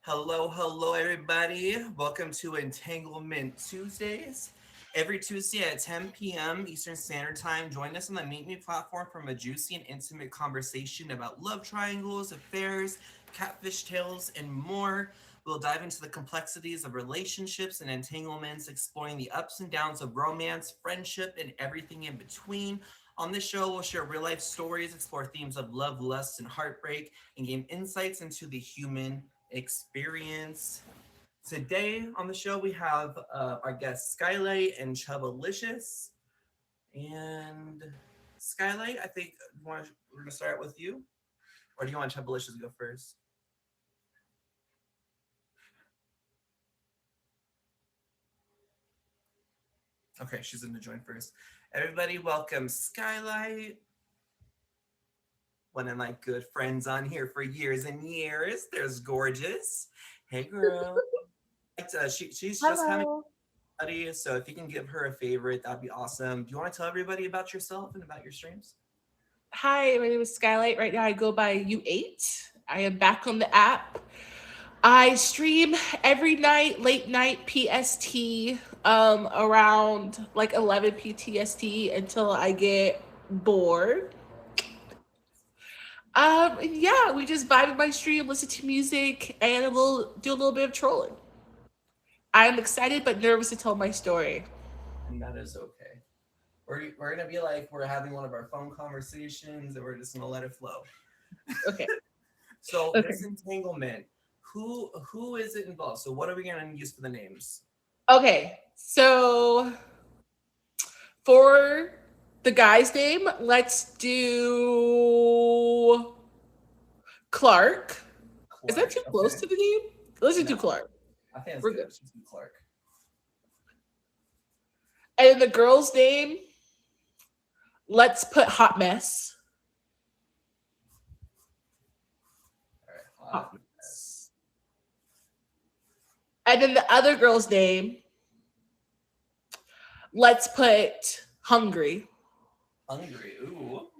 Hello, everybody. Welcome to Entanglement Tuesdays. Every Tuesday at 10 p.m. Eastern Standard Time, join us on the Meet Me platform from a juicy and intimate conversation about love triangles, affairs, catfish tales, and more. We'll dive into the complexities of relationships and entanglements, exploring the ups and downs of romance, friendship, and everything in between. On this show, we'll share real life stories, explore themes of love, lust, and heartbreak, and gain insights into the human experience. Today on the show, we have our guests Skylight and Chubbalicious. And Skylight, I think we're going to start with you. Or do you want Chubbalicious to go first? Okay, she's going to join first. Everybody, welcome Skylight. One of my good friends on here for years and years. There's Gorgeous. Hey, girl. She's just having Hello. buddy, so if you can give her a favorite, that'd be awesome. Do you want to tell everybody about yourself and about your streams? Hi, my name is Skylight. Right now I go by U8. I am back on the app. I stream every night, late night PST, around like 11 PTST until I get bored. Yeah, we just vibe in my stream, listen to music, and we'll do a little bit of trolling. I am excited but nervous to tell my story. And that is okay. We're gonna be like we're having one of our phone conversations, and we're just gonna let it flow. Okay. So Okay. this entanglement, who is it involved? So what are we gonna use for the names? Okay. So for the guy's name, let's do Clark. Is that Clark. too close Okay. to the name? Let's just No, do Clark. I think that's We're good. good. Let's just do Clark. And then the girl's name, let's put Hot Mess. All right. Hot Hot Mess. mess. And then the other girl's name, let's put Hungry. Hungry. Ooh. All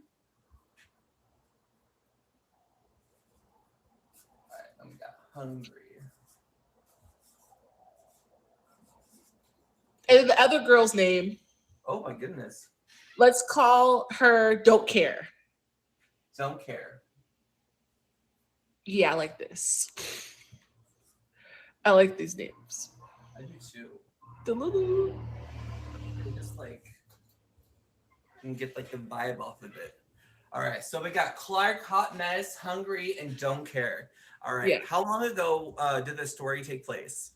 right. Then we got hungry. And then the other girl's name, Oh my goodness. let's call her Don't Care. Don't care. Yeah, I like this. I like these names. I do too. Doo-doo-doo. Just like and get like the vibe off of it. All right, so we got Clark, Hot Mess, Hungry, and Don't Care. All right, Yeah. how long ago did this story take place?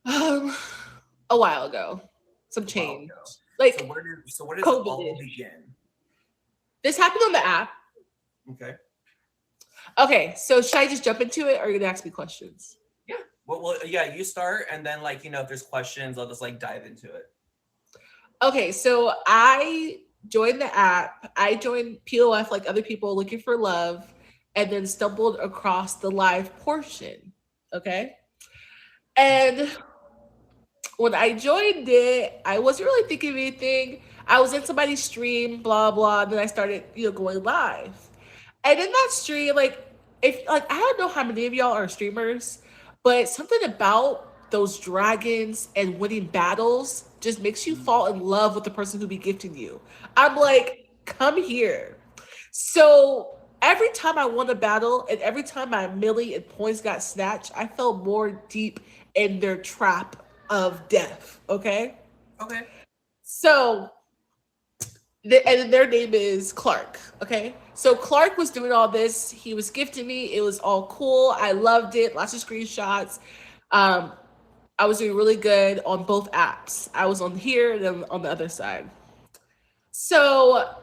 Um, a while ago. Some A while change. ago. So Like where does it all COVID-ish. begin? This happened on the app. Okay. Okay, so should I just jump into it or are you gonna ask me questions? Yeah. Well, yeah. You start, and then like if there's questions, I'll just like dive into it. Okay, so I joined the app. I joined POF like other people looking for love and then stumbled across the live portion. Okay. And when I joined it, I wasn't really thinking of anything. I was in somebody's stream, blah blah. And then I started, going live. And in that stream, like if like I don't know how many of y'all are streamers, but something about those dragons and winning battles just makes you fall in love with the person who be gifting you. I'm like, come here. So every time I won a battle and every time my millie and points got snatched, I fell more deep in their trap of death. Okay. Okay. So and their name is Clark. Okay, so Clark was doing all this. He was gifting me. It was all cool. I loved it. Lots of screenshots. Um, I was doing really good on both apps. I was on here and then on the other side. So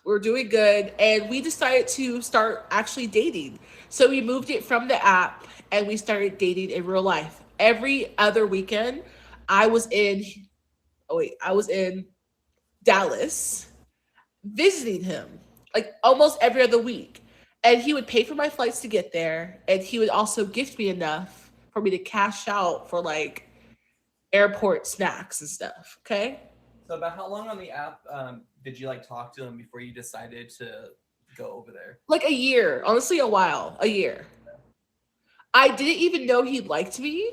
we're doing good, and we decided to start actually dating. So we moved it from the app, and we started dating in real life. Every other weekend, I was in. Oh wait, I was in Dallas visiting him like almost every other week. And he would pay for my flights to get there. And he would also gift me enough for me to cash out for like airport snacks and stuff. Okay. So about how long on the app did you like talk to them before you decided to go over there? Like a year, honestly, a while, a year. I didn't even know he liked me,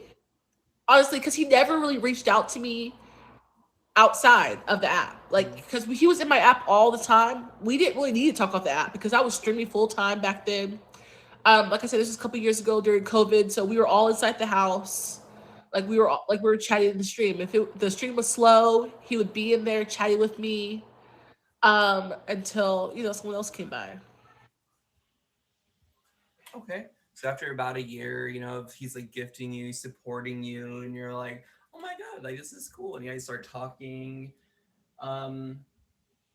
honestly, because he never really reached out to me outside of the app. Like, Mhm. because he was in my app all the time. We didn't really need to talk off the app because I was streaming full time back then. Like I said, this was a couple years ago during COVID, so we were all inside the house. We were chatting in the stream. If the stream was slow, he would be in there chatting with me until someone else came by. Okay. So after about a year, if he's like gifting you, supporting you, and you're like, oh my god, like this is cool, and you guys start talking. Um,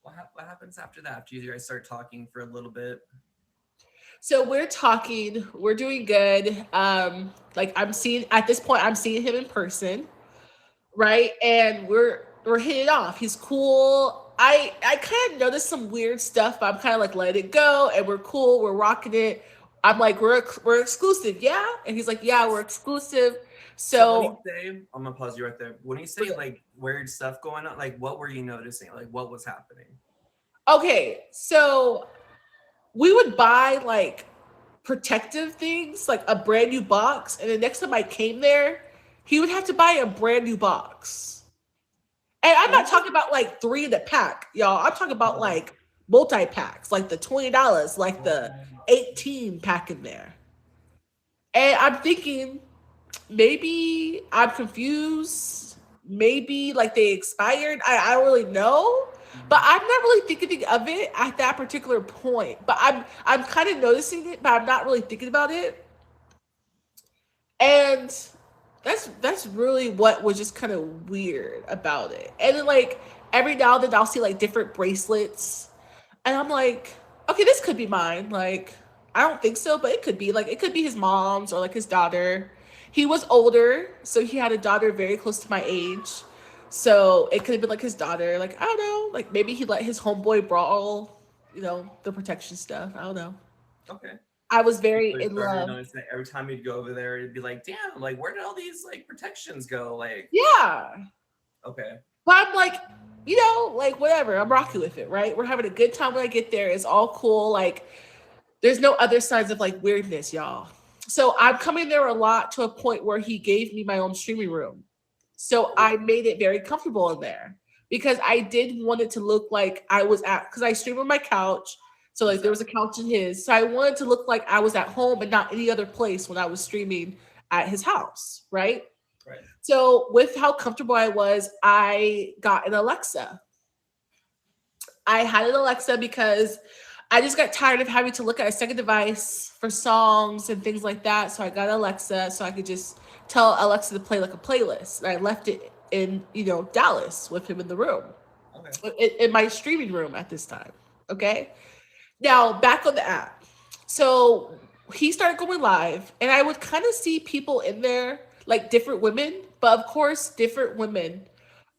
what happens after that? After you guys start talking for a little bit? So we're talking, we're doing good. Like I'm seeing at this point, I'm seeing him in person, right? And we're hitting it off. He's cool. I kind of noticed some weird stuff, but I'm kind of like letting it go, and we're cool. We're rocking it. I'm like, we're exclusive, yeah. And he's like, yeah, we're exclusive. So when you So say, I'm gonna pause you right there. When you say like weird stuff going on, like what were you noticing? Like what was happening? okay, so we would buy like protective things, like a brand new box, and the next time I came there, he would have to buy a brand new box. And I'm not What? talking about like three in the pack, y'all. I'm talking about Uh, like multi packs, like the $20, like the oh, 18 pack in there. And I'm thinking maybe I'm confused. Maybe like they expired. I don't really know. But mhm. I'm not really thinking of it at that particular point. But I'm kind of noticing it, but I'm not really thinking about it. And that's really what was just kind of weird about it. And then like every now and then I'll see like different bracelets, and I'm like, okay, this could be mine. Like I don't think so, but it could be. Like it could be his mom's or like his daughter. He was older, so he had a daughter very close to my age. So it could have been like his daughter. Like I don't know. Like maybe he let his homeboy brawl, the protection stuff. I don't know. Okay. I was very So you in started love. noticing that every time you'd go over there, it'd be like, damn, like where did all these like protections go? Like, Yeah. okay. But I'm like, like whatever. I'm rocking with it, right? We're having a good time when I get there. It's all cool. Like, there's no other signs of like weirdness, y'all. So I'm coming there a lot to a point where he gave me my own streaming room. So I made it very comfortable in there because I did want it to look like I was at, because I stream on my couch. So like there was a Exactly. couch in his. So I wanted to look like I was at home and not any other place when I was streaming at his house, right? Right. So with how comfortable I was, I got an Alexa. I had an Alexa because I just got tired of having to look at a second device for songs and things like that. So I got Alexa so I could just tell Alexa to play like a playlist. And I left it in, Dallas with him in the room, Okay. in my streaming room at this time. Okay. Now back on the app. So he started going live, and I would kind of see people in there, like different women, but of course, different women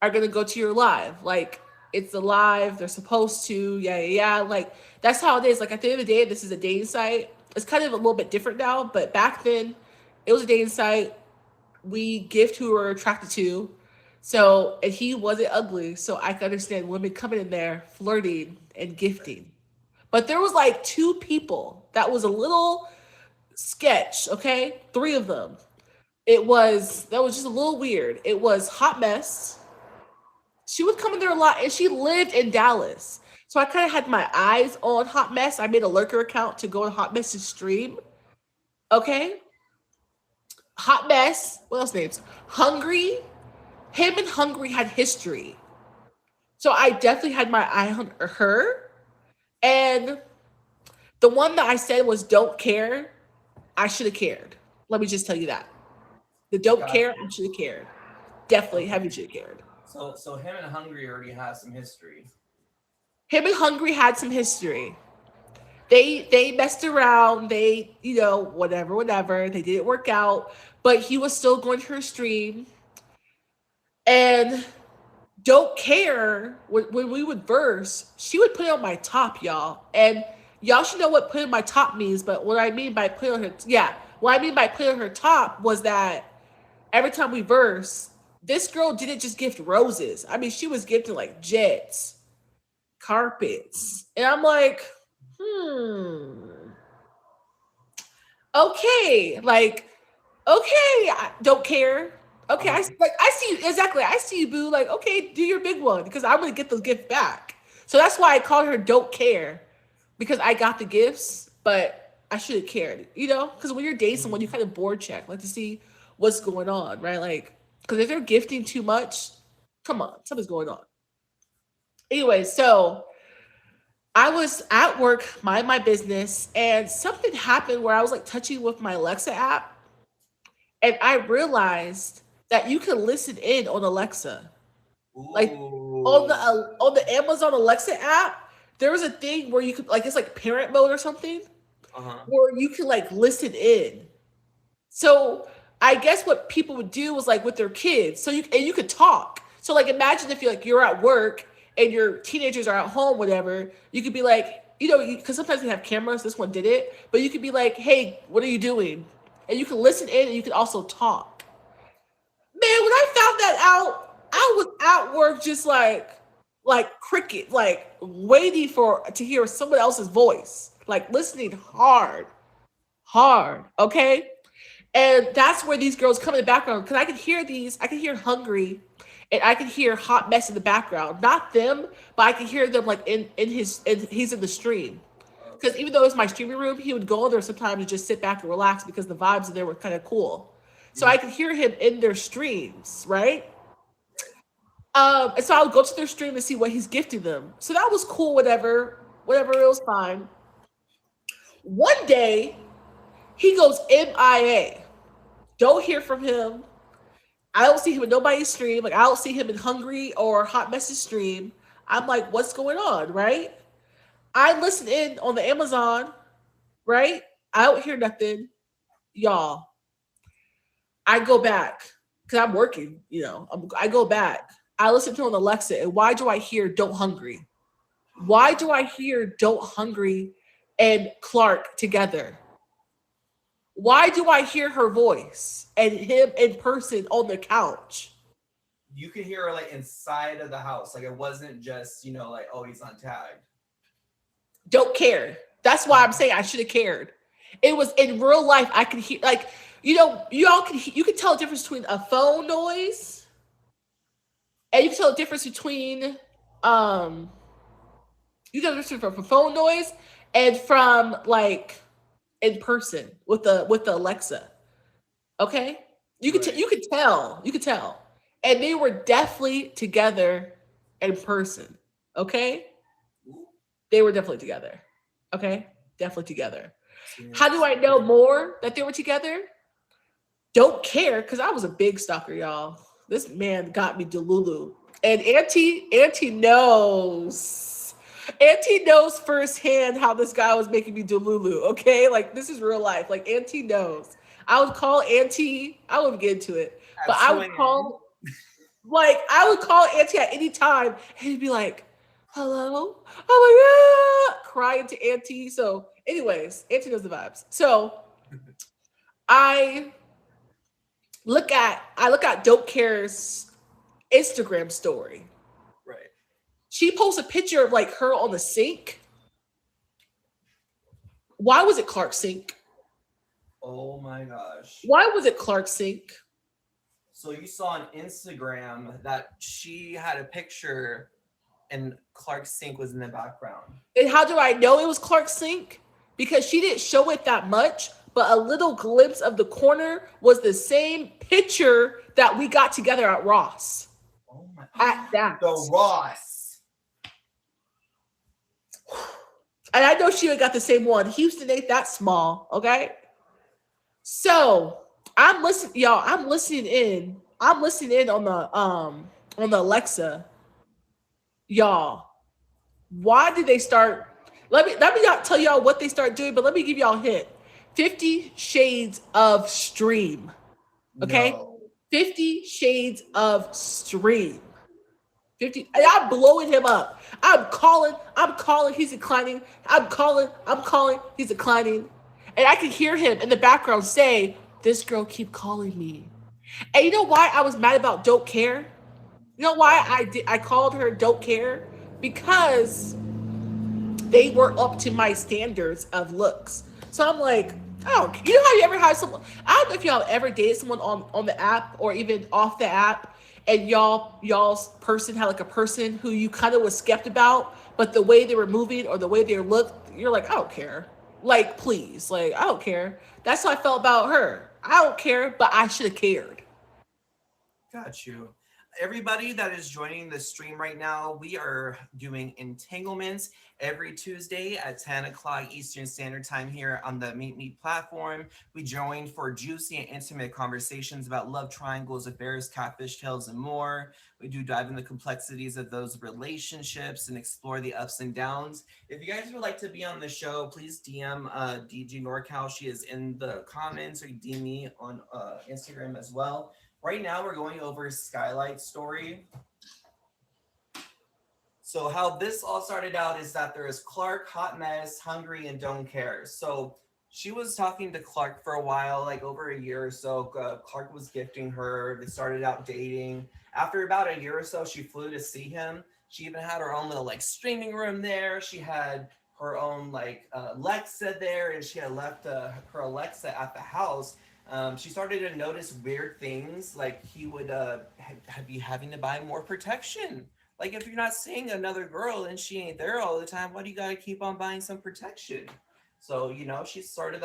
are gonna go to your live. Like it's a live, they're supposed to, yeah, yeah, yeah. Like that's how it is. Like at the end of the day, this is a dating site. It's kind of a little bit different now, but back then it was a dating site. We gift who we're attracted to. So and he wasn't ugly, so I could understand women coming in there flirting and gifting. But there was like two people that was a little sketch, okay? Three of them. That was just a little weird. It was Hot Mess. She would come in there a lot, and she lived in Dallas. So I kind of had my eyes on Hot Mess. I made a lurker account to go on Hot Mess's stream. Okay. Hot Mess. What else names? Hungry. Him and Hungry had history. So I definitely had my eye on her. And the one that I said was don't care, I should have cared. Let me just tell you that. The don't Got care, you. I should have cared. Definitely Okay. heavy should have cared. So him and Hungry already has some history. Him and Hungry had some history. They messed around. They, whatever, whatever. They didn't work out, but he was still going to her stream. And don't care when we would verse, she would put it on my top, y'all. And y'all should know what put in my top means. But what I mean by put on her, yeah, what I mean by put on her top was that every time we verse, this girl didn't just gift roses. I mean, she was gifting like jets, carpets. And I'm like, okay. Like, Okay, I don't care. Okay, Uh-huh. I see you exactly. I see you, boo. Like, okay, do your big one because I'm gonna get the gift back. So that's why I called her "Don't Care," because I got the gifts, but I should have cared. You know, because when you're dating someone, you Mhm. kind of board check, like to see what's going on, right? Like, because if they're gifting too much, come on, something's going on. Anyway, so I was at work, mind my business, and something happened where I was like touching with my Alexa app, and I realized that you can listen in on Alexa. Like Ooh. on the Amazon Alexa app, there was a thing where you could like it's like parent mode or something Uh-huh. where you can like listen in. So I guess what people would do was like with their kids. So you could talk. So like imagine if you're at work and your teenagers are at home, whatever. You could be like, because sometimes they have cameras. This one did it, but you could be like, "Hey, what are you doing?" And you can listen in, and you can also talk. Man, when I found that out, I was at work just like cricket, like waiting for to hear someone else's voice, like listening hard, hard. Okay. And that's where these girls come in the background because I can hear hungry and I can hear hot mess in the background. Not them, but I can hear them like he's in the stream. Because even though it's my streaming room, he would go in there sometimes and just sit back and relax because the vibes in there were kind of cool. So I Mhm. could hear him in their streams, right? Right. And so I would go to their stream and see what he's gifting them. So that was cool, whatever, it was fine. One day, he goes MIA. Don't hear from him. I don't see him in nobody's stream. Like I don't see him in Hungry or Hot Message stream. I'm like, what's going on, right? I listen in on the Amazon, right? I don't hear nothing, y'all. I go back because I'm working. I go back. I listen to it on Alexa, and why do I hear "Don't Hungry"? Why do I hear "Don't Hungry" and Clark together? Why do I hear her voice and him in person on the couch? You could hear her like inside of the house. Like it wasn't just, like, oh, he's on tag. Don't care. That's why I'm saying I should have cared. It was in real life. I could hear, like, you can tell the difference between a phone noise and you can tell the difference between, um, you can tell the difference from phone noise and from like in person with the Alexa. Okay, Right. you could tell, and they were definitely together in person. Okay, Ooh. they were definitely together. Okay, definitely together. See, How do I know more that they were together? Don't care because I was a big stalker, y'all. This man got me Delulu. And Auntie knows. Auntie knows firsthand how this guy was making me Delulu. Okay, like this is real life. Like Auntie knows. I would call Auntie. I wouldn't get into it, but at I 2 would a.m. call. Like I would call Auntie at any time, and he'd be like, "Hello, oh my god," crying to Auntie. So, anyways, Auntie knows the vibes. So I I look at Don't Care's Instagram story. Right. She posts a picture of like her on the sink. Why was it Clark sink? Oh my gosh. Why was it Clark sink? So you saw on Instagram that she had a picture and Clark's sink was in the background. And how do I know it was Clark sink? Because she didn't show it that much, but a little glimpse of the corner was the same picture that we got together at Ross. Oh my. At that. The Ross. And I know she would got the same one. Houston ain't that small, okay? So I'm listening, y'all. I'm listening in. I'm listening in on the Alexa, y'all. Why did they start? Let me not tell y'all what they start doing, but let me give y'all a hint. 50 Shades of Stream. Okay? No. 50 Shades of Stream. 50. And I'm blowing him up. I'm calling, he's declining. I'm calling, he's declining. And I can hear him in the background say, "This girl keep calling me." And you know why I was mad about Don't Care? You know why I called her Don't Care? Because they were up to my standards of looks. So I'm like, oh, you know how you ever have someone? I don't know if y'all ever dated someone on the app or even off the app, and y'all's person had like a person who you kind of was skeptical about, but the way they were moving or the way they looked, you're like, I don't care. Like, please, like, I don't care. That's how I felt about her. I don't care, but I should have cared. Got you. Everybody that is joining the stream right now, we are doing entanglements every Tuesday at 10 o'clock Eastern Standard Time here on the Meet Me platform. We join for juicy and intimate conversations about love triangles, affairs, catfish tales, and more. We do dive into the complexities of those relationships and explore the ups and downs. If you guys would like to be on the show, please DM DG NorCal. She is in the comments, or you DM me on Instagram as well. Right now, we're going over Skylight's story. So, how this all started out is that there is Clark, Hot Mess, Hungry, and Don't Care. So, she was talking to Clark for a while, like over a year or so. Clark was gifting her. They started out dating. After about a year or so, she flew to see him. She even had her own little like streaming room there. She had her own like Alexa there, and she had left her Alexa at the house. She started to notice weird things, like he would be having to buy more protection. Like if you're not seeing another girl and she ain't there all the time, why do you gotta keep on buying some protection? So she started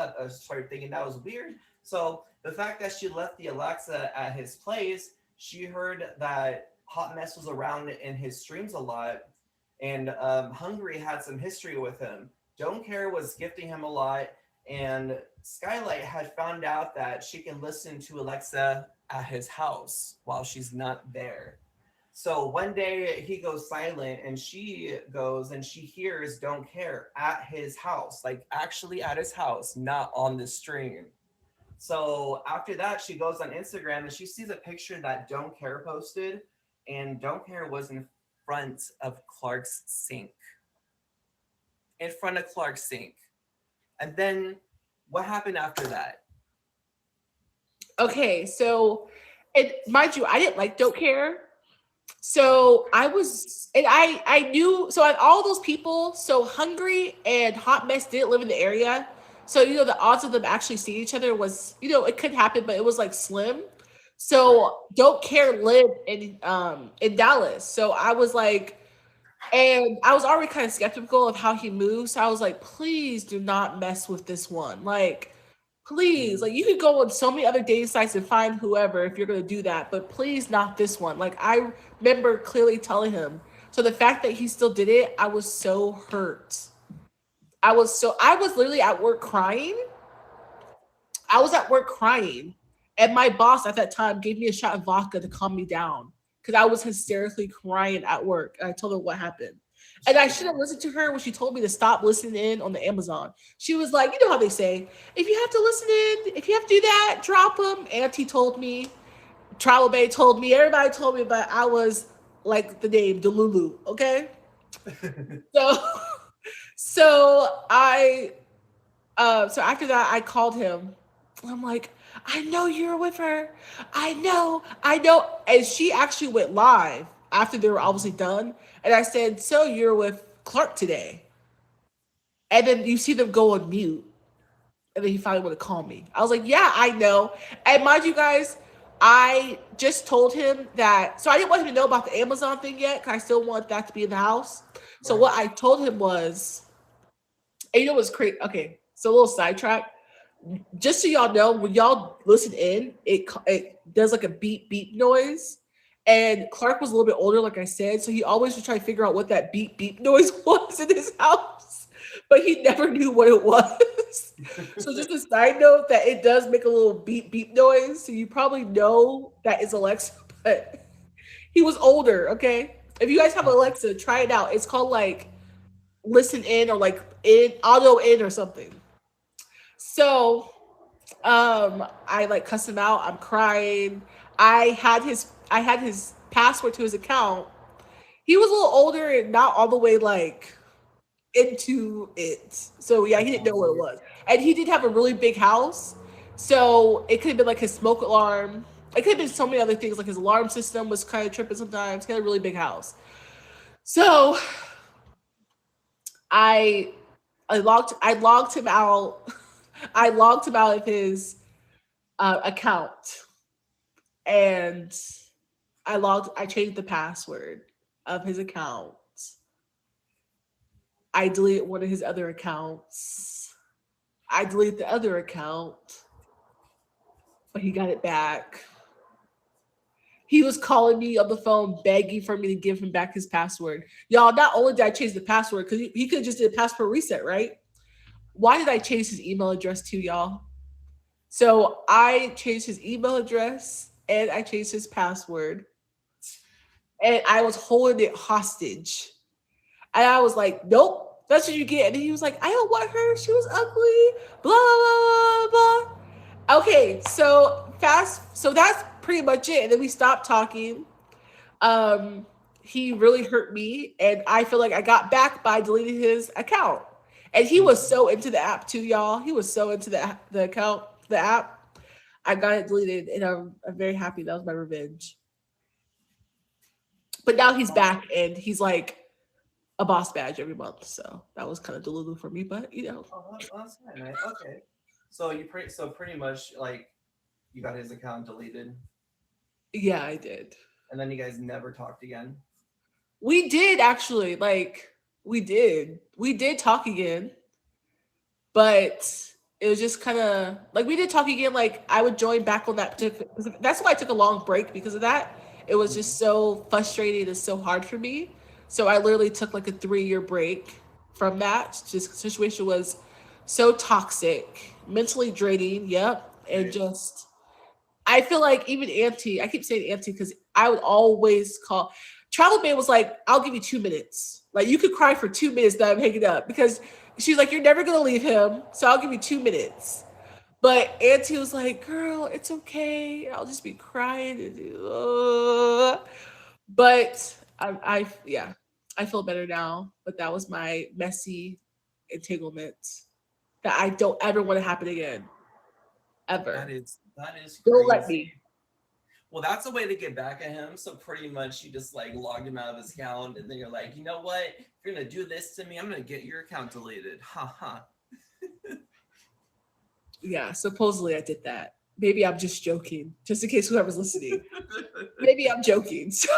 thinking that was weird. So the fact that she left the Alexa at his place, she heard that Hot Mess was around in his streams a lot, and Hungry had some history with him. Don't Care was gifting him a lot, and Skylight had found out that she can listen to Alexa at his house while she's not there. So one day he goes silent, and she goes and she hears Don't Care at his house, like actually at his house, not on the stream. So after that, she goes on Instagram and she sees a picture that Don't Care posted, and Don't Care was in front of Clark's sink. In front of Clark's sink. And then what happened after that? Okay, so and mind you, I didn't like Don't Care. So I was, and I knew, so out of all those people, so Hungry and Hot Mess didn't live in the area. So, the odds of them actually seeing each other was, it could happen, but it was like slim. So Don't Care lived in Dallas. So I was like, and I was already kind of skeptical of how he moves. So I was like, please do not mess with this one. Like, please, like you could go on so many other dating sites and find whoever if you're gonna do that, but please not this one. Like I remember clearly telling him. So the fact that he still did it, I was so hurt. I was literally at work crying. I was at work crying, and my boss at that time gave me a shot of vodka to calm me down because I was hysterically crying at work. And I told her what happened. And I should have listened to her when she told me to stop listening in on the Amazon. She was like, you know how they say, if you have to listen in, if you have to do that, drop them. Auntie told me, Travel Bay told me, everybody told me, but I was like the name Delulu, okay? So so after that I called him. I'm like, I know you're with her. I know. And she actually went live after they were obviously done. And I said, so you're with Clark today. And then you see them go on mute. And then he finally would to call me. I was like, yeah, I know. And mind you guys, I just told him that. So I didn't want him to know about the Amazon thing yet, because I still want that to be in the house. So what I told him was, and you know what's crazy? Okay, so a little sidetrack. Just so y'all know, when y'all listen in, it does like a beep beep noise. And Clark was a little bit older, like I said, so he always would try to figure out what that beep beep noise was in his house, but he never knew what it was. So just a side note that it does make a little beep beep noise. So you probably know that is Alexa, but he was older. Okay, if you guys have Alexa, try it out. It's called like Listen In or like in Auto In or something. So I like cussed him out. I'm crying. I had his password to his account. He was a little older and not all the way like into it. So yeah, he didn't know what it was. And he did have a really big house. So it could have been like his smoke alarm. It could have been so many other things. Like his alarm system was kind of tripping sometimes. He had a really big house. So I logged him out. I logged him out of his account, and I changed the password of his account. I deleted one of his other accounts. I deleted the other account, but he got it back. He was calling me on the phone, begging for me to give him back his password. Y'all, not only did I change the password, because he could have just did a password reset, right? Why did I change his email address too, y'all? So I changed his email address and I changed his password, and I was holding it hostage. And I was like, nope, that's what you get. And he was like, I don't want her. She was ugly. Blah, blah, blah, blah. Okay, so that's pretty much it. And then we stopped talking. Um, he really hurt me. And I feel like I got back by deleting his account. And he was so into the app too, y'all. He was so into the account, the app. I got it deleted, and I'm very happy. That was my revenge. But now he's back, and he's like a boss badge every month. So that was kind of delulu for me, but Oh, that's fine, right? Okay. So pretty much like you got his account deleted, yeah, I did. and then you guys never talked again. We did actually, like, we did talk again, but it was just kind of like we did talk again. Like I would join back on that particular. That's why I took a long break because of that. It was Mhm. just so frustrating and so hard for me. So I literally took like a 3 year break from that. Just the situation was so toxic, mentally draining. Yep, and Right. just I feel like even Auntie, I keep saying Auntie because I would always call. Travel Man was like, I'll give you 2 minutes. Like you could cry for 2 minutes that I'm hanging up because she's like, you're never gonna leave him, so I'll give you 2 minutes. But Auntie was like, girl, it's okay. I'll just be crying. But yeah, I feel better now. But that was my messy entanglement that I don't ever want to happen again. Ever. That is Don't let crazy. me. Well, that's a way to get back at him. So pretty much you just like logged him out of his account, and then you're like, you know what? If you're gonna do this to me, I'm gonna get your account deleted. Ha ha. Yeah, supposedly I did that. Maybe I'm just joking, just in case whoever's listening. Maybe I'm joking. So,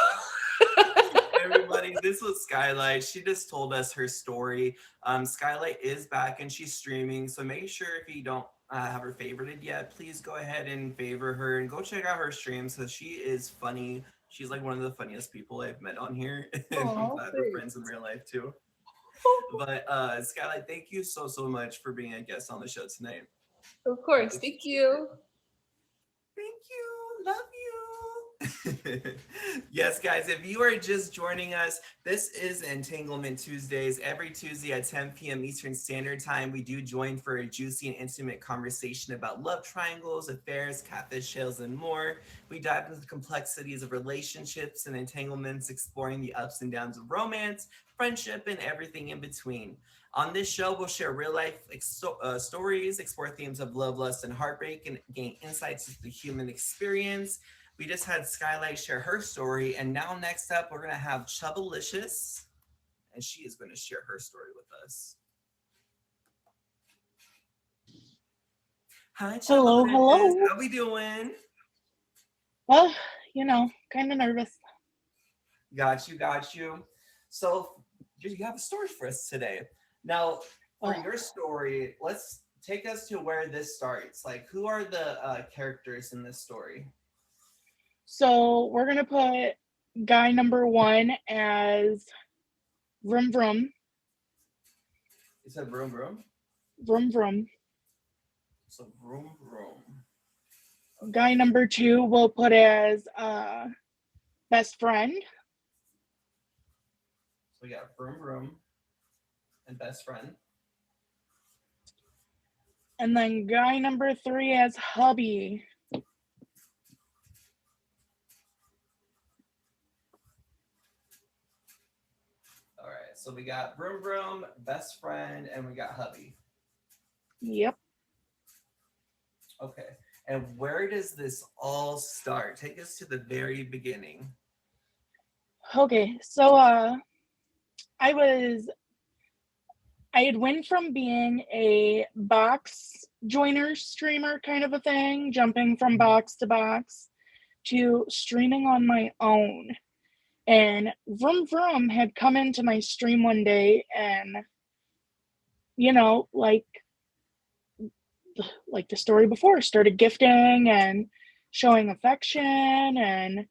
Everybody, this was Skylight. She just told us her story. Skylight is back and she's streaming. So make sure if you don't have her favorited yet, please go ahead and favor her and go check out her streams because she is funny. She's like one of the funniest people I've met on here. And I'm oh, glad we're friends in thanks. real life too. But Skylight, thank you so much for being a guest on the show tonight. Of I course. Thank appreciate it. you. Thank you. Love you. Yes, guys, if you are just joining us, this is Entanglement Tuesdays. Every Tuesday at 10 p.m. Eastern Standard Time, we do join for a juicy and intimate conversation about love triangles, affairs, catfish tales, and more. We dive into the complexities of relationships and entanglements, exploring the ups and downs of romance, friendship, and everything in between. On this show, we'll share real life stories, explore themes of love, lust, and heartbreak, and gain insights into the human experience. We just had Skylight share her story, and now next up, we're going to have Chubbalicious, and she is going to share her story with us. Hi, Hello, Chubbalicious. hello. How we doing? Well, kind of nervous. Got you. So you have a story for us today. Now, for Oh, your story, let's take us to where this starts. Like, who are the characters in this story? so we're gonna put guy number one as vroom vroom, You said vroom vroom. vroom vroom. So vroom vroom. Guy Okay. number two we'll put as best friend, So we got vroom vroom and best friend. and then guy number three as hubby. All right. So we got vroom vroom, best friend, and we got hubby. Yep. Okay. And where does this all start? Take us to the very beginning. Okay, so I had went from being a box joiner streamer kind of a thing, jumping from box to box to streaming on my own. And Vroom Vroom had come into my stream one day and, you know, like the story before, started gifting and showing affection and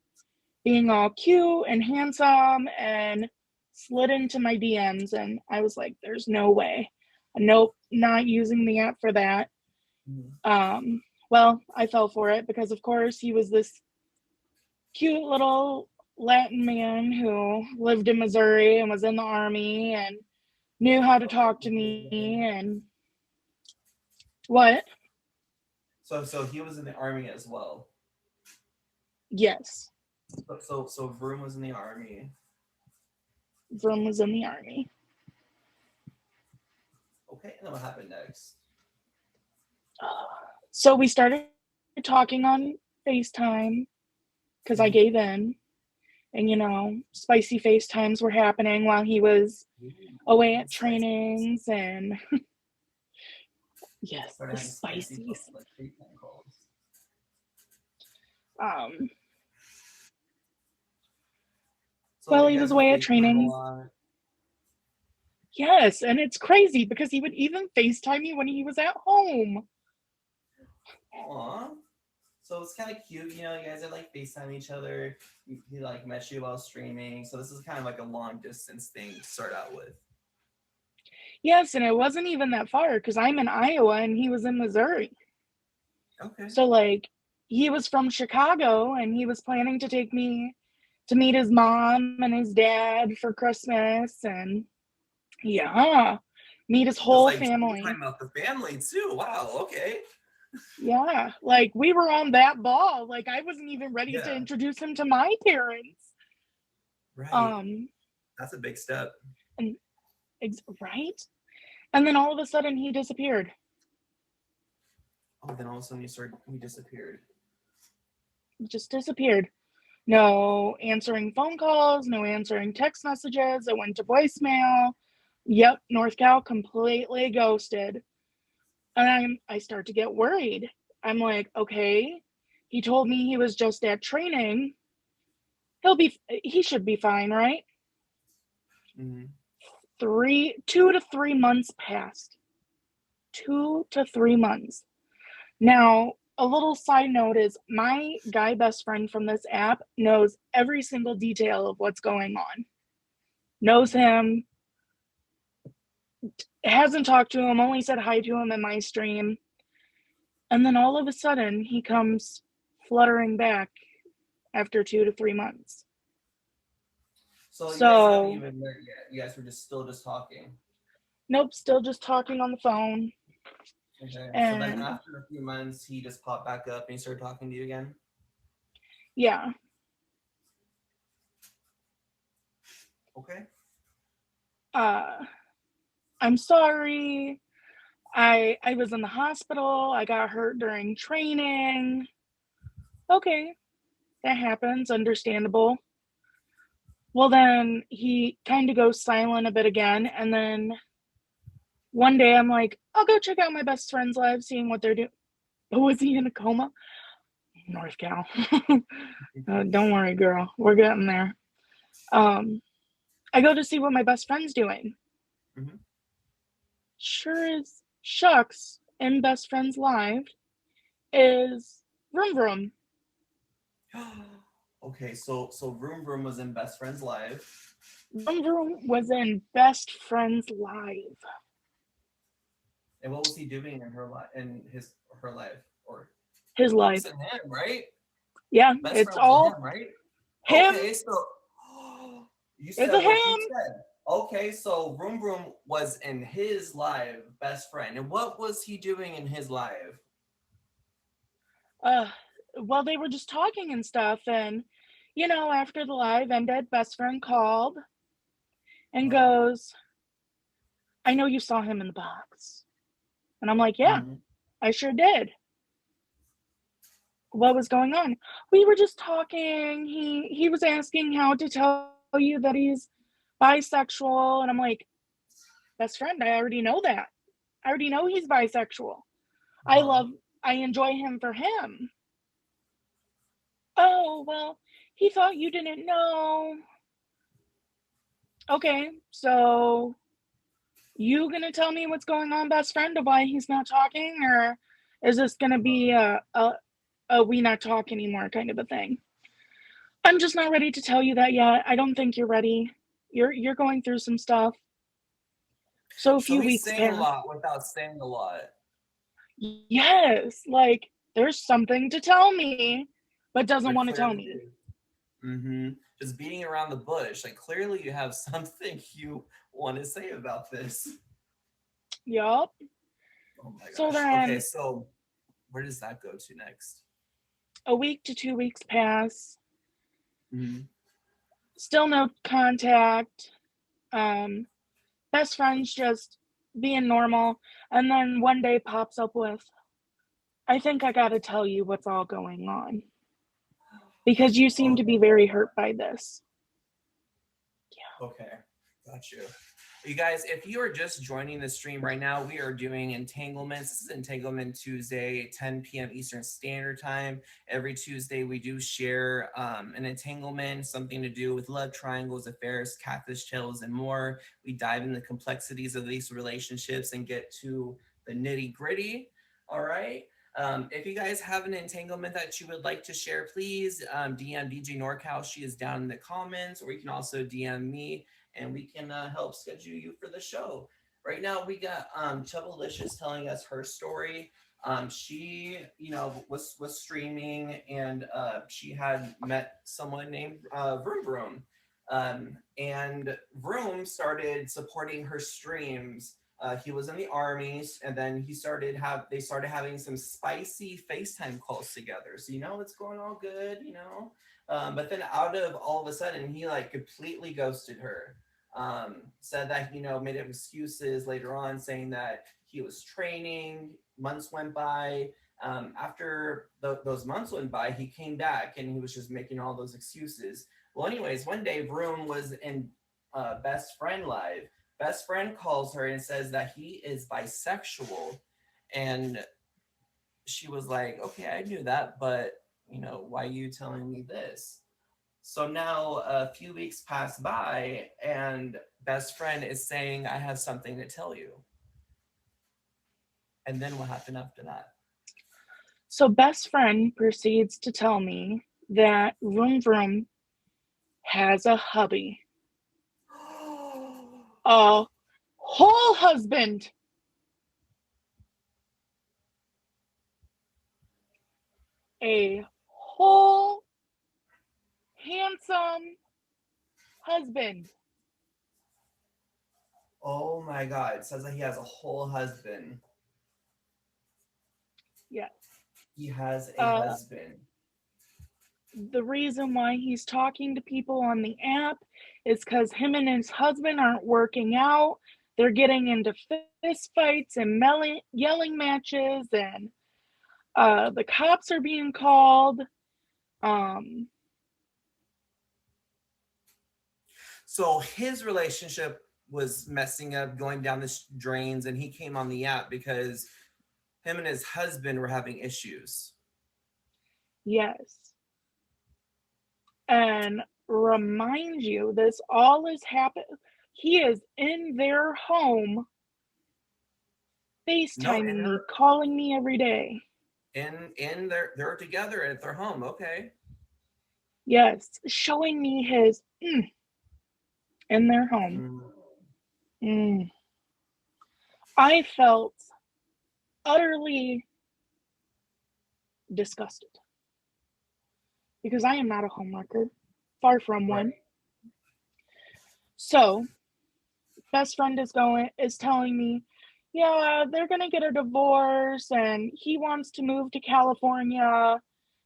being all cute and handsome and slid into my DMs. And I was like, there's no way. Nope, not using the app for that. Well, I fell for it because, of course, he was this cute little Latin man who lived in Missouri and was in the Army and knew how to talk to me. And what? So he was in the Army as well. Yes. So Vroom was in the Army. Vroom was in the Army. Okay, and then what happened next? So we started talking on FaceTime because I gave in. And, you know, spicy FaceTimes were happening while he was away at trainings. And yes, the spicies. Well, he was away at trainings. Yes, and it's crazy because he would even FaceTime me when he was at home. Aww. So it's kind of cute, you know, you guys are like FaceTime each other. He like met you while streaming. So this is kind of like a long distance thing to start out with. Yes, and it wasn't even that far because I'm in Iowa and he was in Missouri. Okay. So like he was from Chicago and he was planning to take me to meet his mom and his dad for Christmas and yeah, meet his whole family. Talking about the family too. Wow. Okay. Yeah, like we were on that ball. Like I wasn't even ready to introduce him to my parents. Right. That's a big step. And right? And then all of a sudden he disappeared. Oh, then all of a sudden he disappeared. Just disappeared. No answering phone calls, no answering text messages. It went to voicemail. Yep, North Cal completely ghosted. And I start to get worried. I'm like, okay, he told me he was just at training. He should be fine, right? Mm-hmm. 2 to 3 months passed. 2 to 3 months. Now, a little side note is my guy best friend from this app knows every single detail of what's going on. Knows him. Hasn't talked to him, only said hi to him in my stream. And then all of a sudden, he comes fluttering back after 2 to 3 months. So you guys haven't even met yet. You guys were still talking. Nope, still just talking on the phone. Okay. And so then after a few months, he just popped back up and he started talking to you again? Yeah. Okay. I'm sorry. I was in the hospital. I got hurt during training. Okay. That happens. Understandable. Well, then he kind of goes silent a bit again. And then one day I'm like, I'll go check out my best friend's live, seeing what they're doing. Oh, was he in a coma? North Cal. Don't worry, girl. We're getting there. I go to see what my best friend's doing. Mm-hmm. Sure as shucks, in best friend's live is Vroom Vroom. Okay, so Vroom Vroom was in best friend's live. Vroom Vroom was in best friend's live. And what was he doing in her life? Her life or his life? It's him, right? Yeah, best it's all him, right? Him. Okay, so you said it's a him. You said. Okay, so Vroom Vroom was in his live best friend, and what was he doing in his live? Well, they were just talking and stuff, and you know, after the live ended, best friend called and goes, I know you saw him in the box. And I'm like, yeah, I sure did. What was going on? We were just talking. He was asking how to tell you that he's bisexual. And I'm like, best friend, I already know that. I already know he's bisexual. I enjoy him for him. Oh, well, he thought you didn't know. Okay, so you gonna tell me what's going on, best friend, of why he's not talking, or is this gonna be a we not talk anymore kind of a thing? I'm just not ready to tell you that yet. I don't think you're ready. You're going through some stuff. So a So few he's weeks saying a passed. lot without saying a lot. Yes, like there's something to tell me, but doesn't There want to tell clearly me. is. Mm-hmm. Just beating around the bush. Like clearly you have something you want to say about this. Yup. Oh my So gosh. Okay, then so where does that go to next? a week to 2 weeks pass. Mm-hmm. Still no contact. Best friends just being normal, and then one day pops up with, I think I gotta tell you what's all going on, because you seem to be very hurt by this. Okay, got you. You guys, if you are just joining the stream right now, we are doing Entanglements. This is Entanglement Tuesday, 10 p.m. Eastern Standard Time. Every Tuesday, we do share an entanglement, something to do with love triangles, affairs, catfish tales, and more. We dive into the complexities of these relationships and get to the nitty gritty. All right. If you guys have an entanglement that you would like to share, please DM DJ NorCal. She is down in the comments, or you can also DM me and we can help schedule you for the show. Right now, we got Chubbalicious telling us her story. She, was streaming and she had met someone named Vroom Vroom. And Vroom started supporting her streams. He was in the armies, and then they started having some spicy FaceTime calls together. So it's going all good. But then out of all of a sudden, he like completely ghosted her. Said that made excuses later on, saying that he was training. Months went by. After those months went by, he came back and he was just making all those excuses. Well, anyways, one day Vroom was in Best Friend Live. Best Friend calls her and says that he is bisexual, and she was like, "Okay, I knew that, but why are you telling me this?" So now a few weeks pass by, and Best Friend is saying, "I have something to tell you." And then what happened after that? So best friend proceeds to tell me that Vroom Vroom has a hubby. A whole husband. A whole handsome husband. Oh my God! It says that he has a whole husband. Yeah. He has a husband. The reason why he's talking to people on the app is because him and his husband aren't working out. They're getting into fist fights and yelling matches, and the cops are being called. So his relationship was messing up, going down the drains, and he came on the app because him and his husband were having issues. Yes. And remind you, this all is happening. He is in their home, FaceTiming me, calling me every day. They're together at their home. Okay. Yes, showing me his in their home. I felt utterly disgusted because I am not a homewrecker, far from one. So, best friend is telling me, yeah, they're gonna get a divorce, and he wants to move to California,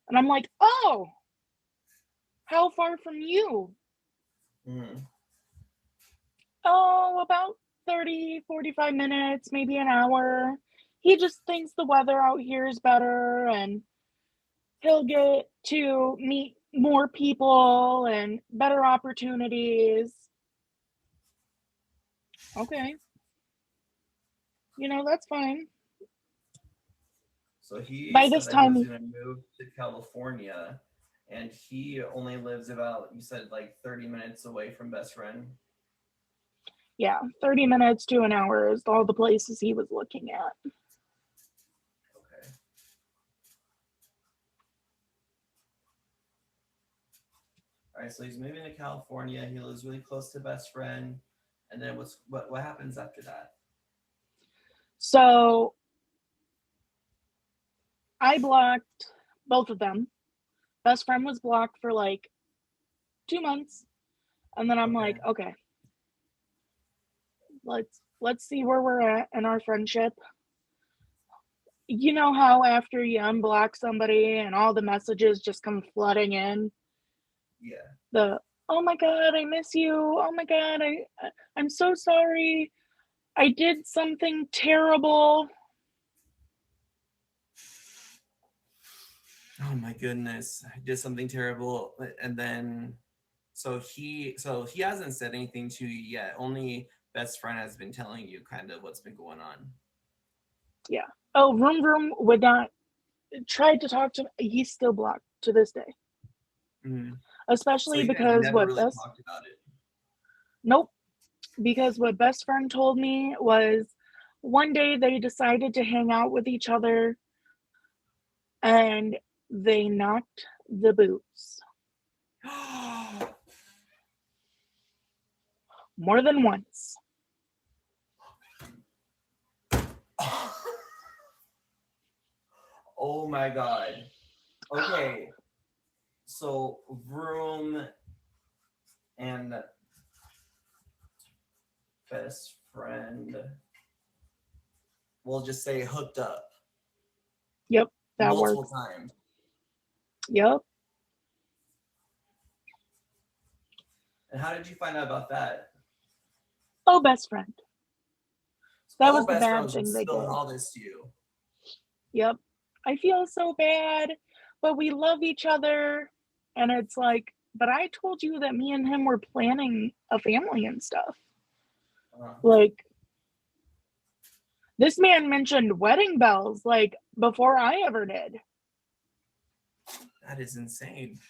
and I'm like, oh, how far from you? Oh, about 30, 45 minutes, maybe an hour. He just thinks the weather out here is better, and he'll get to meet more people and better opportunities. Okay. That's fine. So he By said this that he time, was going to move to California, and he only lives about, you said, like 30 minutes away from best friend. yeah, 30 minutes to an hour is all the places he was looking at. Okay. All right, so he's moving to California. He lives really close to best friend. And then what happens after that? So I blocked both of them. Best friend was blocked for like 2 months. And then I'm like, okay, let's see where we're at in our friendship. You know how after you unblock somebody and all the messages just come flooding in? Yeah. Oh my God, I miss you. Oh my God, I'm so sorry. I did something terrible. Oh my goodness. I did something terrible. And then so he hasn't said anything to you yet. Only best friend has been telling you kind of what's been going on. Yeah. Oh, Vroom Vroom would not try to talk to him. He's still blocked to this day. Mm-hmm. Especially so because never really talked about it. Nope. Because what best friend told me was one day they decided to hang out with each other and they knocked the boots. More than once. Oh my God. Okay. So Vroom and best friend, we'll just say hooked up. Yep, that multiple works. times. Yep. And how did you find out about that? Oh, best friend. That was the best friend bad was thing just they spilling did. all this to you. Yep. I feel so bad, but we love each other. And it's like, but I told you that me and him were planning a family and stuff. Like, this man mentioned wedding bells, like, before I ever did. That is insane.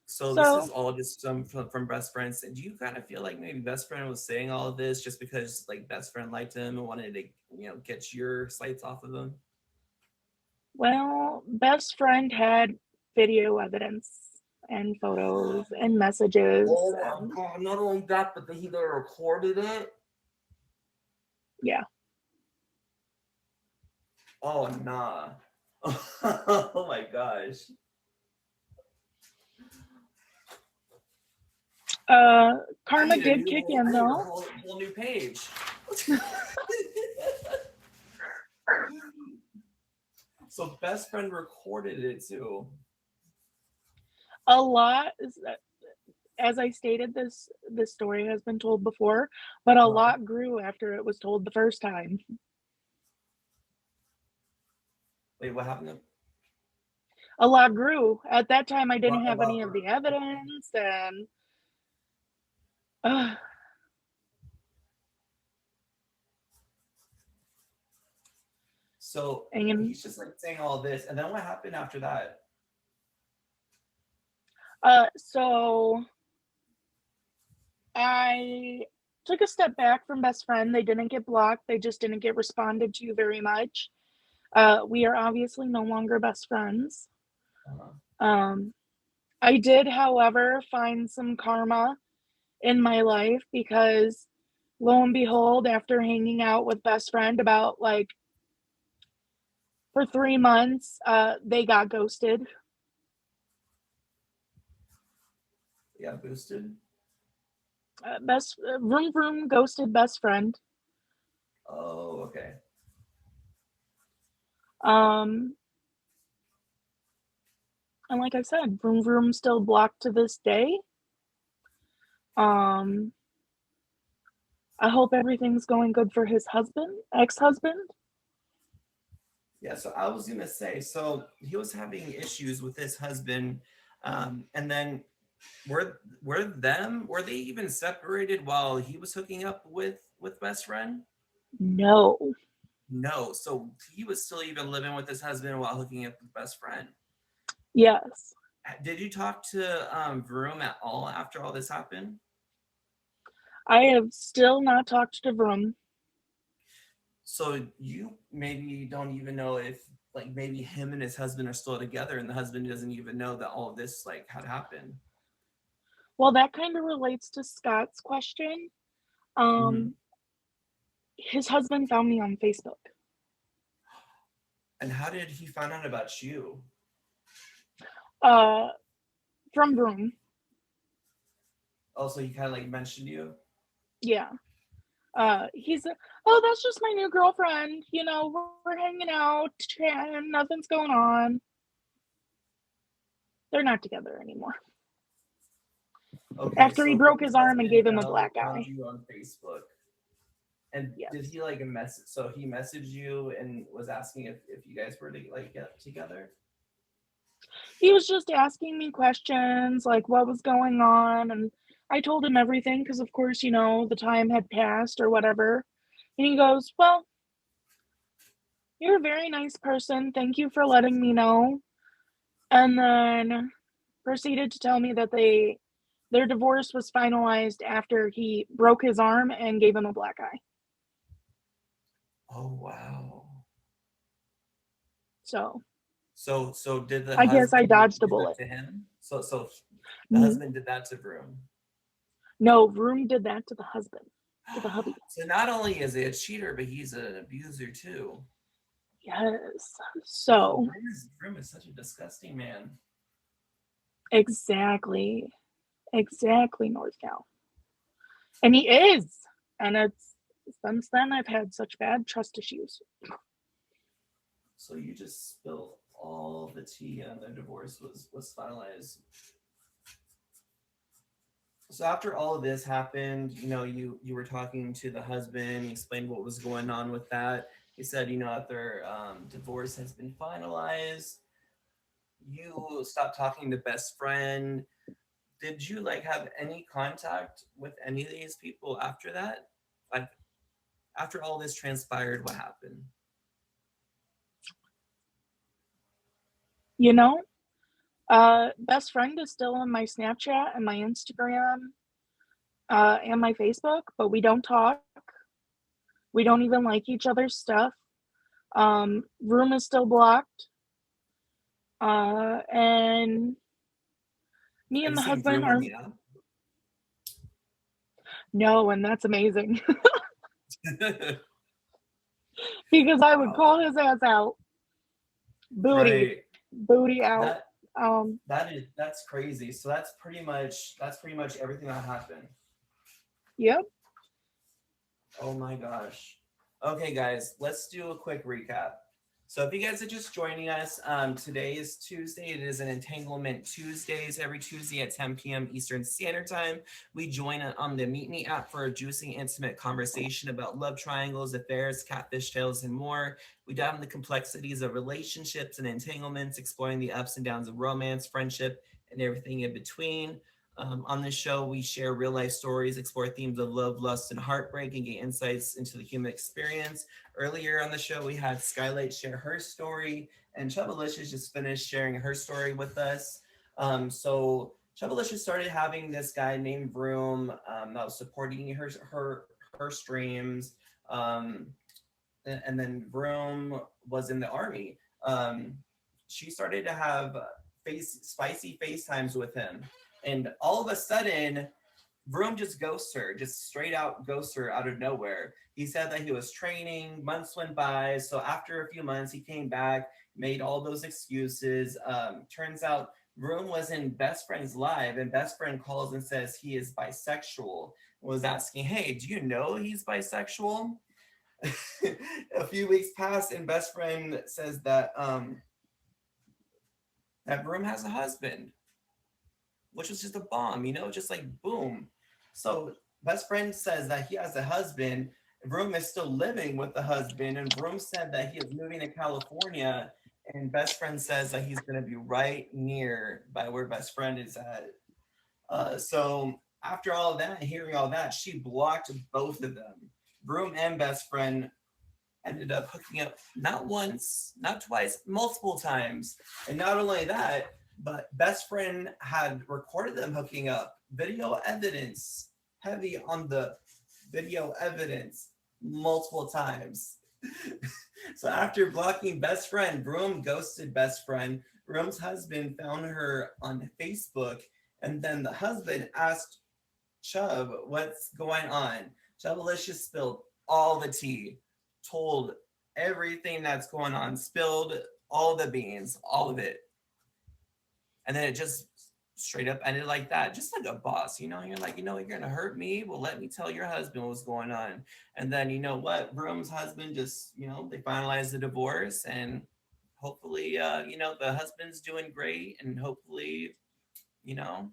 So this is all just from best friends. Do you kind of feel like maybe best friend was saying all of this just because like best friend liked him and wanted to, get your sights off of him? Well, best friend had video evidence and photos and messages. Oh my God! Not only that, but he recorded it. Yeah. Oh nah. Oh my gosh. Karma did kick in though. A whole new page. So best friend recorded it too. A lot, as I stated, this story has been told before, but a lot grew after it was told the first time. Wait, what happened? A lot grew. At that time, I didn't have any of the evidence, and so he's just like saying all this, and then what happened after that? So I took a step back from best friend. They didn't get blocked. They just didn't get responded to very much. We are obviously no longer best friends. I did, however, find some karma in my life because lo and behold, after hanging out with best friend about like for 3 months, they got ghosted. Yeah, boosted. Vroom Vroom ghosted best friend. Oh, okay. And like I said, Vroom Vroom still blocked to this day. I hope everything's going good for his ex-husband. Yeah, so I was gonna say, so he was having issues with his husband, and then were they even separated while he was hooking up with best friend? No. No, so he was still even living with his husband while hooking up with best friend. Yes. Did you talk to Vroom at all after all this happened? I have still not talked to Vroom. So you maybe don't even know if like maybe him and his husband are still together and the husband doesn't even know that all of this like had happened. Well, that kind of relates to Scott's question. Mm-hmm. His husband found me on Facebook. And how did he find out about you? From Vroom. Also, he kind of like mentioned you. Yeah. He's oh, that's just my new girlfriend. You know, we're hanging out, chatting, nothing's going on. They're not together anymore. Okay, After he so broke his his arm and husband gave him a found black eye. you on Facebook. And Yes. did he like a message? So he messaged you and was asking if you guys were to like get together. He was just asking me questions like what was going on, and I told him everything because, of course, you know, the time had passed or whatever. And he goes, "Well, you're a very nice person. Thank you for letting me know." And then proceeded to tell me that their divorce was finalized after he broke his arm and gave him a black eye. Oh wow. So So did the I guess I husband dodged a do that bullet. to him? So the husband did that to Vroom. No, Vroom did that to the husband, to the hubby. So not only is he a cheater, but he's an abuser too. Yes. So Vroom is such a disgusting man. exactly, North Cal. And he is. And it's since then I've had such bad trust issues. So you just spilled all the tea and the divorce was finalized. So after all of this happened, you know, you were talking to the husband, you explained what was going on with that. He said, you know, that their divorce has been finalized. You stopped talking to best friend. Did you like have any contact with any of these people after that? Like after all this transpired, what happened? You know, best friend is still on my Snapchat and my Instagram and my Facebook, but we don't talk. We don't even like each other's stuff. Room is still blocked. And me Are and you the seeing husband Vroom on are the app? no, and that's amazing because I would Wow. call his ass out, Right. booty out. That's crazy. So that's pretty much everything that happened. Yep. Oh my gosh. Okay, guys, let's do a quick recap. So if you guys are just joining us, today is Tuesday. It is an Entanglement Tuesdays. Every Tuesday at 10 p.m. Eastern Standard Time, we join on the Meet Me app for a juicy, intimate conversation about love triangles, affairs, catfish tales, and more. We dive into the complexities of relationships and entanglements, exploring the ups and downs of romance, friendship, and everything in between. On this show, we share real life stories, explore themes of love, lust, and heartbreak, and get insights into the human experience. Earlier on the show, we had Skylight share her story, and Chubbalicious just finished sharing her story with us. So Chubbalicious started having this guy named Vroom that was supporting her streams, and then Vroom was in the army. She started to have spicy FaceTimes with him. And all of a sudden, Vroom just ghosts her, just straight out ghosts her out of nowhere. He said that he was training, months went by. So after a few months, he came back, made all those excuses. Turns out Vroom was in Best Friend's live, and Best Friend calls and says he is bisexual. Was asking, hey, do you know he's bisexual? A few weeks pass, and Best Friend says that that Vroom has a husband, which was just a bomb, you know, just like boom. So Best Friend says that he has a husband. Vroom is still living with the husband, and Vroom said that he is moving to California, and Best Friend says that he's going to be right near by where Best Friend is at. So after all of that, hearing all that, she blocked both of them, Vroom and Best Friend, ended up hooking up not once, not twice, multiple times. And not only that, but best friend had recorded them hooking up. Video evidence, heavy on the video evidence multiple times. So after blocking best friend, Broom ghosted best friend. Broom's husband found her on Facebook, and then the husband asked Chubb, what's going on? Chubbalicious spilled all the tea, told everything that's going on, spilled all the beans, all of it. And then it just straight up ended like that, just like a boss, you know. You're like, you know, you're gonna hurt me. Well, let me tell your husband what's going on. And then, you know what, Broom's husband just, you know, they finalized the divorce, and hopefully, you know, the husband's doing great, and hopefully, you know,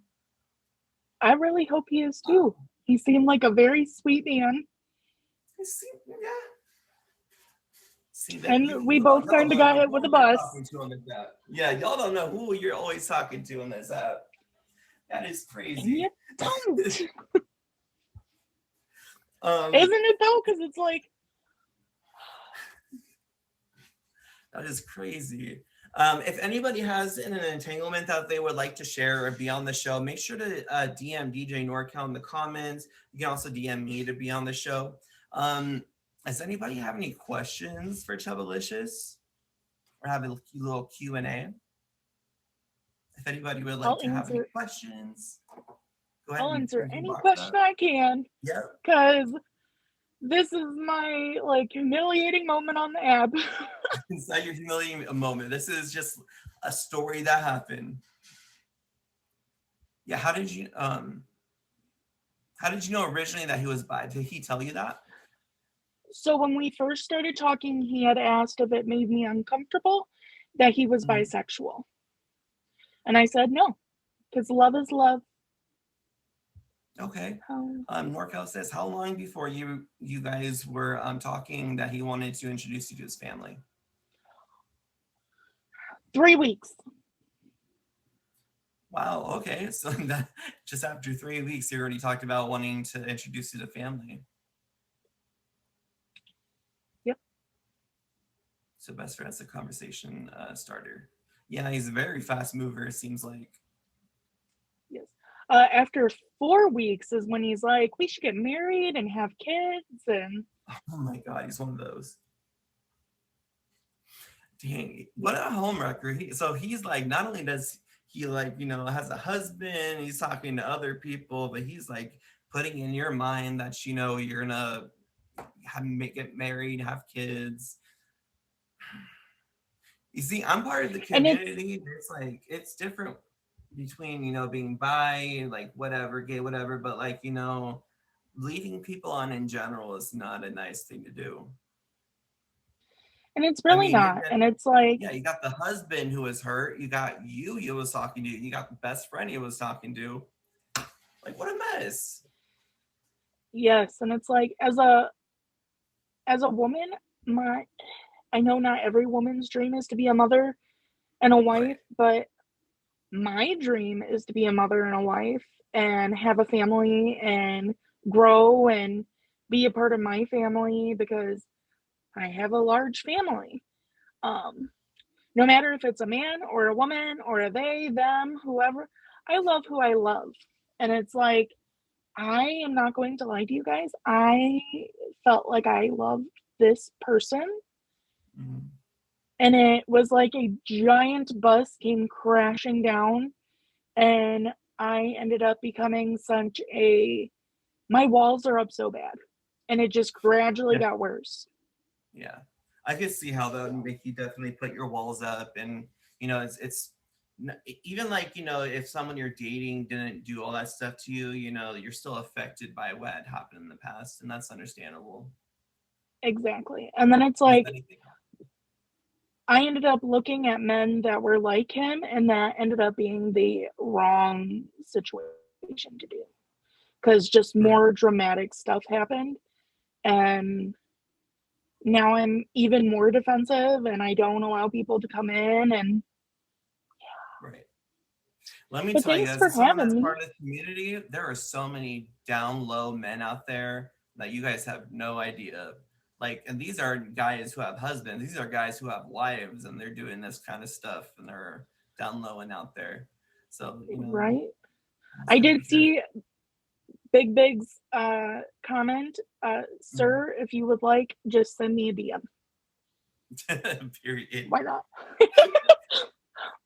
I really hope he is too. He seemed like a very sweet man. yeah. See, that And we both kind of got hit with a bus. Yeah, y'all don't know who you're always talking to on this app. That is crazy. And you don't. Isn't it though? Because it's like, that is crazy. If anybody has an entanglement that they would like to share or be on the show, make sure to DM DJ NorCal in the comments. You can also DM me to be on the show. Does anybody have any questions for Chubbalicious? Or have a little Q&A? If anybody would like to have any questions, go ahead. I'll answer any question I can. Yeah. Because this is my like humiliating moment on the app. It's not your humiliating moment. This is just a story that happened. Yeah. How did you know originally that he was bi? Did he tell you that? So when we first started talking, he had asked if it made me uncomfortable that he was bisexual. And I said no, because love is love. Okay. NorCal says, how long before you guys were talking that he wanted to introduce you to his family? 3 weeks. Wow. Okay. So that just after 3 weeks, he already talked about wanting to introduce you to family. Yep. So best friend's a conversation starter. Yeah, he's a very fast mover, it seems like. Yes. After 4 weeks is when he's like, we should get married and have kids. And oh my God, he's one of those. Dang, what a homewrecker. So he's like, not only does he like, you know, has a husband, he's talking to other people, but he's like putting in your mind that, you know, you're gonna get married, have kids. You see, I'm part of the community. It's like, it's different between, you know, being bi, like whatever, gay, whatever, but like, you know, leading people on in general is not a nice thing to do. And it's really not. And it's like, yeah, you got the husband who was hurt. You got you was talking to. You got the best friend he was talking to. Like, what a mess. Yes. And it's like, as a woman, I know not every woman's dream is to be a mother and a wife, right. But my dream is to be a mother and a wife and have a family and grow and be a part of my family, because I have a large family. No matter if it's a man or a woman or a they, them, whoever, I love who I love. And it's like, I am not going to lie to you guys. I felt like I loved this person. Mm-hmm. And it was like a giant bus came crashing down, and I ended up becoming my walls are up so bad, and it just gradually got worse. Yeah, I could see how that would make you definitely put your walls up. And, you know, it's even like, you know, if someone you're dating didn't do all that stuff to you, you know, you're still affected by what had happened in the past, and that's understandable. Exactly. And then it's like, I ended up looking at men that were like him, and that ended up being the wrong situation to do, because just more dramatic stuff happened. And now I'm even more defensive, and I don't allow people to come in. And right. Let me tell you, as someone that's part of the community, there are so many down low men out there that you guys have no idea. Like, and these are guys who have husbands. These are guys who have wives, and they're doing this kind of stuff, and they're down low and out there. So, you know, Right. just I gotta be did see Big's comment, sir, if you would like, just send me a DM. careful. Period. Why not?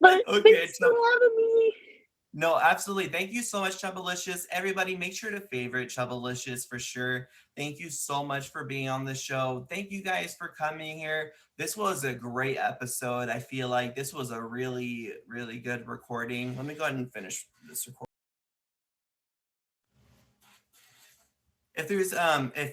But Okay, thanks for having me. No, absolutely. Thank you so much, Chubbalicious. Everybody, make sure to favorite Chubbalicious for sure. Thank you so much for being on the show. Thank you guys for coming here. This was a great episode. I feel like this was a really, really good recording. Let me go ahead and finish this recording. If there's if you